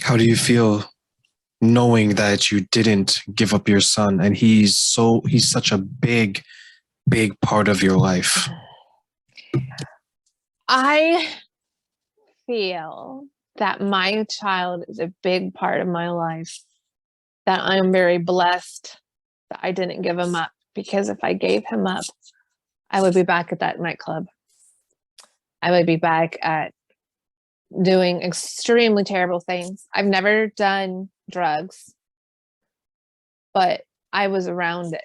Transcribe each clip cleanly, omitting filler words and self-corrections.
How do you feel knowing that you didn't give up your son and he's such a big part of your life? I feel that my child is a big part of my life, that I am very blessed that I didn't give him up, because if I gave him up, I would be back at that nightclub. I would be back at doing extremely terrible things. I've never done drugs, but I was around it.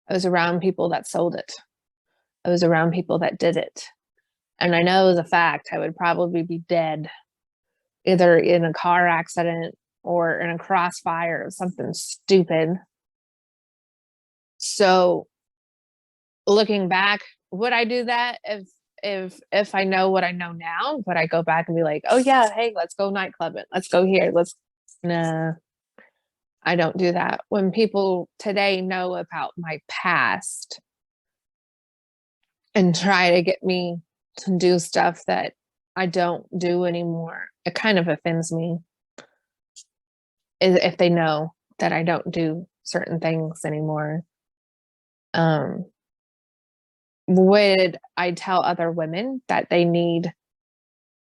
I was around people that sold it. I was around people that did it. And I know as a fact, I would probably be dead, either in a car accident or in a crossfire or something stupid. So looking back, would I do that if I know what I know now? Would I go back and be like, oh yeah, hey, let's go nightclubbing, let's go here, nah, I don't do that. When people today know about my past and try to get me to do stuff that I don't do anymore, it kind of offends me if they know that I don't do certain things anymore. Would I tell other women that they need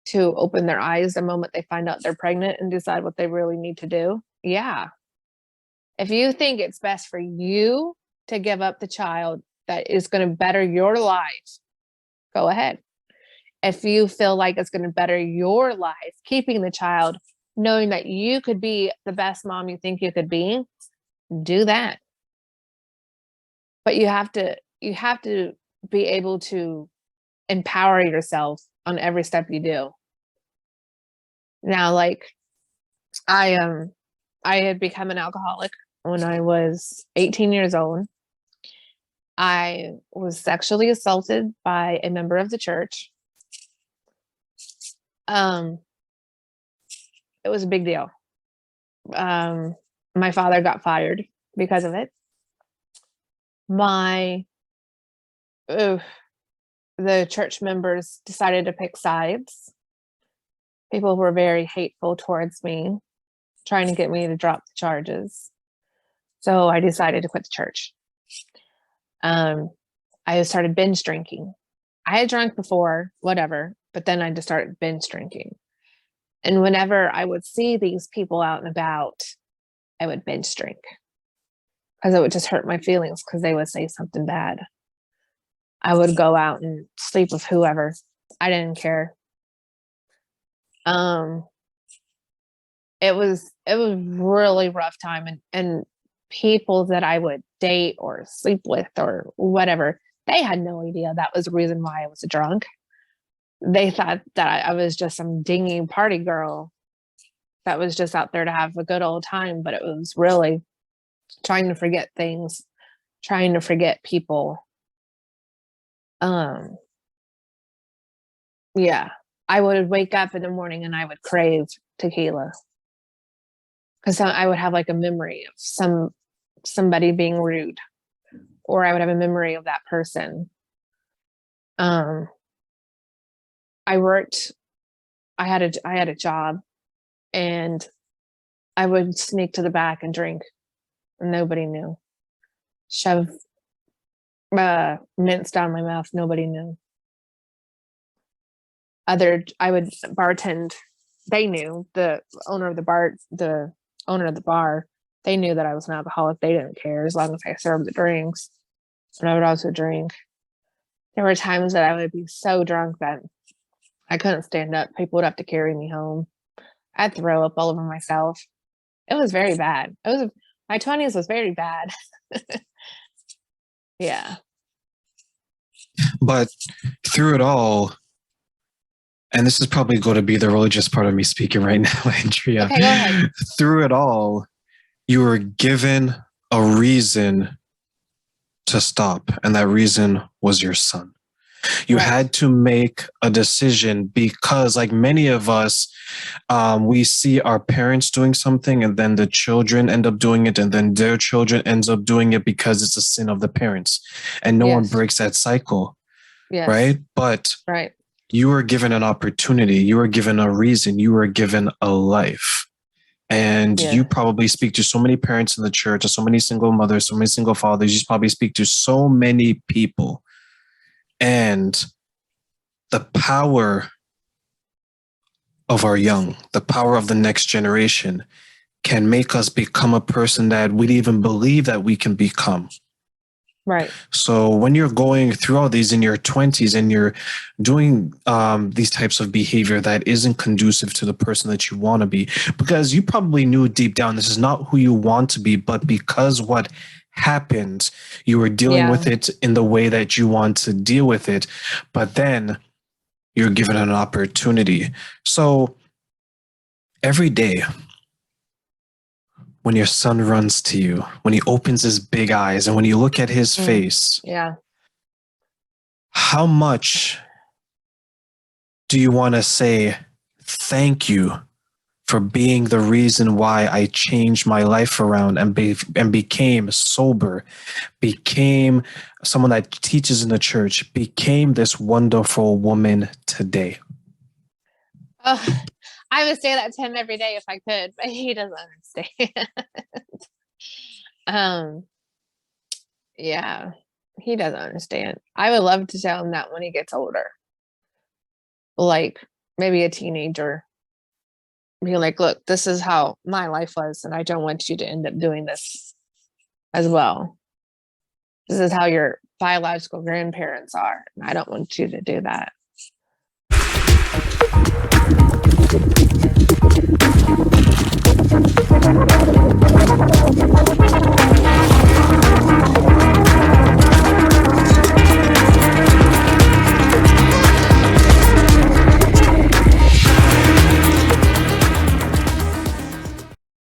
to open their eyes the moment they find out they're pregnant and decide what they really need to do? Yeah. If you think it's best for you to give up the child that is going to better your life, go ahead. If you feel like it's going to better your life, keeping the child, knowing that you could be the best mom you think you could be, do that. But you have to be able to empower yourself on every step you do. Now, like, I had become an alcoholic when I was 18 years old. I was sexually assaulted by a member of the church. It was a big deal. My father got fired because of it. The church members decided to pick sides. People were very hateful towards me, trying to get me to drop the charges. So I decided to quit the church. I started binge drinking. I had drunk before, whatever, but then I just started binge drinking. And whenever I would see these people out and about, I would binge drink because it would just hurt my feelings because they would say something bad. I would go out and sleep with whoever. I didn't care. It was really rough time, and people that I would date or sleep with or whatever, they had no idea that was the reason why I was drunk. They thought that I was just some dingy party girl that was just out there to have a good old time, but it was really trying to forget things, trying to forget people. Yeah, I would wake up in the morning and I would crave tequila because I would have like a memory of somebody being rude, or I would have a memory of that person. I had a job, and I would sneak to the back and drink. Nobody knew. Shove mints down my mouth. Nobody knew. I would bartend. They knew. The owner of the bar, they knew that I was an alcoholic. They didn't care as long as I served the drinks. And I would also drink. There were times that I would be so drunk that I couldn't stand up. People would have to carry me home. I'd throw up all over myself. It was very bad. My 20s was very bad. Yeah. But through it all, and this is probably going to be the religious part of me speaking right now, Andrea. Okay, go ahead. Through it all, you were given a reason to stop, and that reason was your son. You Right. had to make a decision because, like many of us, we see our parents doing something and then the children end up doing it, and then their children ends up doing it because it's a sin of the parents, and no one Yes. breaks that cycle. Yes. Right? But Right. you were given an opportunity, you were given a reason, you were given a life. And you probably speak to so many parents in the church, or so many single mothers, so many single fathers. You probably speak to so many people. And the power of our young, the power of the next generation can make us become a person that we didn't even believe that we can become. Right. So when you're going through all these in your 20s and you're doing these types of behavior that isn't conducive to the person that you want to be, because you probably knew deep down this is not who you want to be, but because what happened, you were dealing with it in the way that you want to deal with it. But then you're given an opportunity. So every day, when your son runs to you, when he opens his big eyes, and when you look at his face, how much do you want to say thank you for being the reason why I changed my life around and became sober, became someone that teaches in the church, became this wonderful woman today? I would say that to him every day if I could, but he doesn't understand. Yeah, he doesn't understand. I would love to tell him that when he gets older, like maybe a teenager, be like, look, this is how my life was, and I don't want you to end up doing this as well. This is how your biological grandparents are, and I don't want you to do that.